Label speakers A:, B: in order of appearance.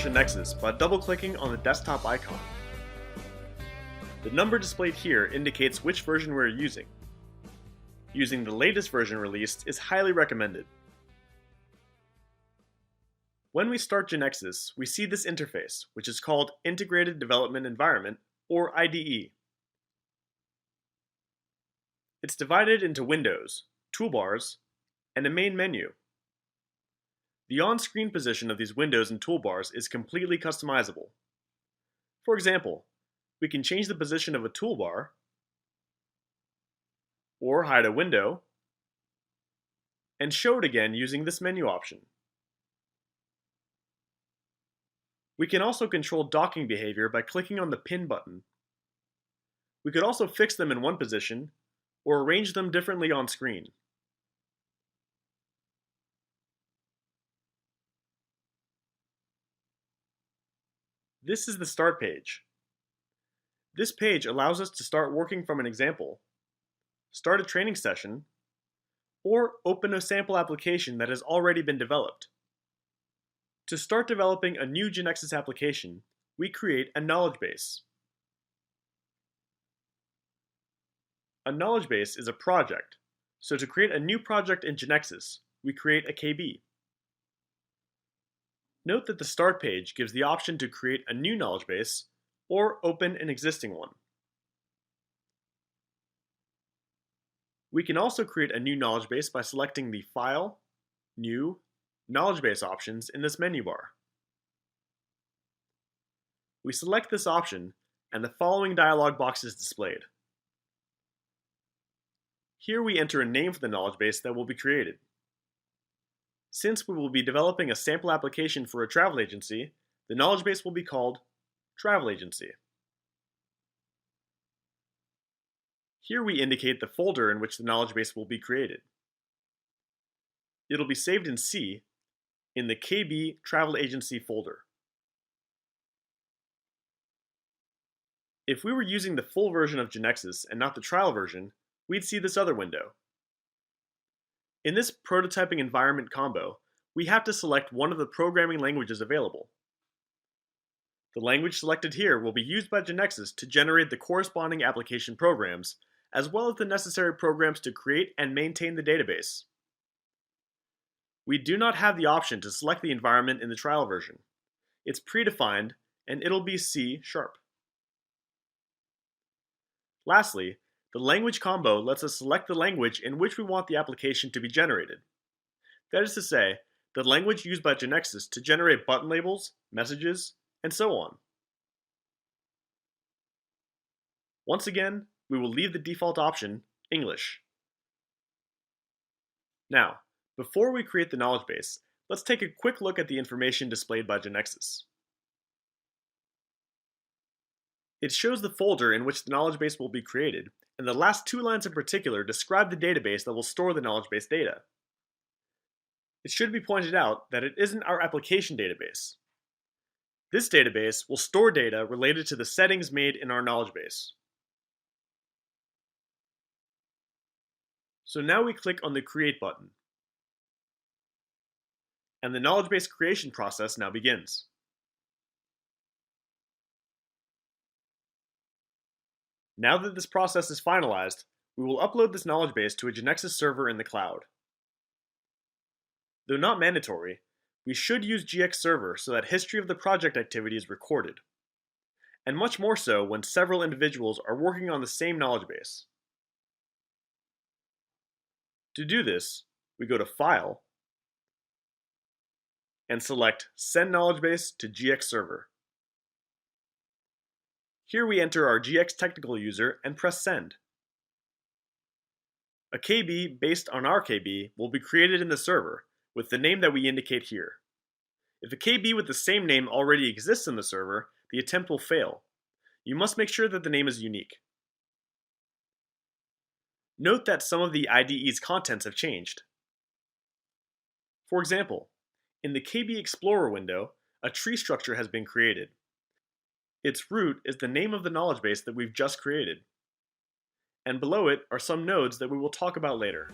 A: GeneXus by double-clicking on the desktop icon. The number displayed here indicates which version we're using. Using the latest version released is highly recommended. When we start GeneXus, we see this interface, which is called Integrated Development Environment, or IDE. It's divided into windows, toolbars, and a main menu. The on-screen position of these windows and toolbars is completely customizable. For example, we can change the position of a toolbar, or hide a window, and show it again using this menu option. We can also control docking behavior by clicking on the pin button. We could also fix them in one position, or arrange them differently on screen. This is the start page. This page allows us to start working from an example, start a training session, or open a sample application that has already been developed. To start developing a new GeneXus application, we create a knowledge base. A knowledge base is a project, so to create a new project in GeneXus, we create a KB. Note that the start page gives the option to create a new knowledge base or open an existing one. We can also create a new knowledge base by selecting the File, New, Knowledge Base options in this menu bar. We select this option and the following dialog box is displayed. Here we enter a name for the knowledge base that will be created. Since we will be developing a sample application for a travel agency, the knowledge base will be called Travel Agency. Here we indicate the folder in which the knowledge base will be created. It'll be saved in C in the KB Travel Agency folder. If we were using the full version of GeneXus and not the trial version, we'd see this other window. In this prototyping environment combo, we have to select one of the programming languages available. The language selected here will be used by GeneXus to generate the corresponding application programs, as well as the necessary programs to create and maintain the database. We do not have the option to select the environment in the trial version. It's predefined, and it'll be C#. Lastly, the language combo lets us select the language in which we want the application to be generated. That is to say, the language used by GeneXus to generate button labels, messages, and so on. Once again, we will leave the default option, English. Now, before we create the knowledge base, let's take a quick look at the information displayed by GeneXus. It shows the folder in which the knowledge base will be created, and the last two lines in particular describe the database that will store the knowledge base data. It should be pointed out that it isn't our application database. This database will store data related to the settings made in our knowledge base. So now we click on the Create button. And the knowledge base creation process now begins. Now that this process is finalized, we will upload this knowledge base to a GeneXus server in the cloud. Though not mandatory, we should use GX Server so that history of the project activity is recorded, and much more so when several individuals are working on the same knowledge base. To do this, we go to File, and select Send Knowledge Base to GX Server. Here we enter our GX technical user and press Send. A KB based on our KB will be created in the server with the name that we indicate here. If a KB with the same name already exists in the server, the attempt will fail. You must make sure that the name is unique. Note that some of the IDE's contents have changed. For example, in the KB Explorer window, a tree structure has been created. Its root is the name of the knowledge base that we've just created. And below it are some nodes that we will talk about later.